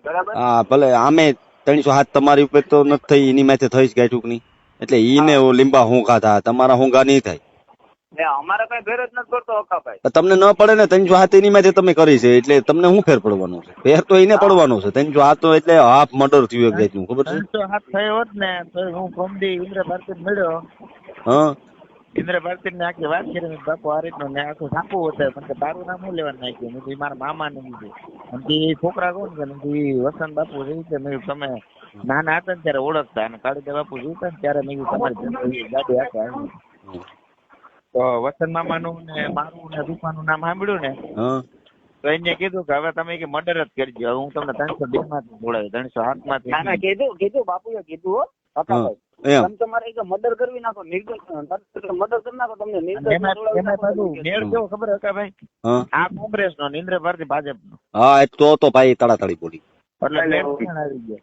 બરાબર. હા ભલે આમે 307 તમારી ઉપર તો નથી થઈ, એની માથે થઈશ ગાંઠુક ની, એટલે ઈને લીંબા હુંઘા થાય, તમારા હુંઘા નહીં થાય. અમારે કઈ ફેર જ નથી પડતો હકાભાઈ. તમને ન પડે ને 307 એની માથે તમે કરી છે, એટલે તમને શું ફેર પડવાનો છે? ફેર તો એને પડવાનો છે. 307 તો એટલે હાફ મર્ડર થયું એક જાતનું, ખબર છે? 307 થયો હોત ને તો હું કોમડી ઇન્દ્ર ભારતી મળ્યો. હા ઇન્દ્ર ભારતી ને આખી વાત કરી, બાપુ આ રીતનું ને આખું સાપું હતું, પણ તારું નામ શું લેવાનું નાખ્યું? મેં કીધું મારા મામા ને કીધું. અને એ છોકરા કોણ છે? મેં કીધું વસંત બાપુ રહી છે. મેં કીધું તમે નાના હતા ને ત્યારે ઓળખતા, અને કાળુદા બાપુ જીવતા ને ત્યારે મેં કીધું તમારી ગાડી આખે આવી. તો વસંત મામાનું ને મારું ને રૂપાનું નામ સાંભળ્યું ને, હા તો એને કીધું કે હવે તમે મર્ડર જ કરજો, હવે હું તમને 302 માંથી બોલાવી, 307 માંથી. ના ના કીધું બાપુએ કીધું હો હકાભાઈ. એમ તમે તમારે મર્ડર કરવી નાખો, નિર્દોષ મર્ડર કરી નાખો, તમને નિર્દોષ એમાં પાછું મેળ કેવો ખબર હતા ભાઈ? હા આ કોંગ્રેસ નો, ઇન્દ્ર ભારતી ભાજપ નો. હા તો ભાઈ તડાતડી બોલી. એટલે મેળ આવી ગયો.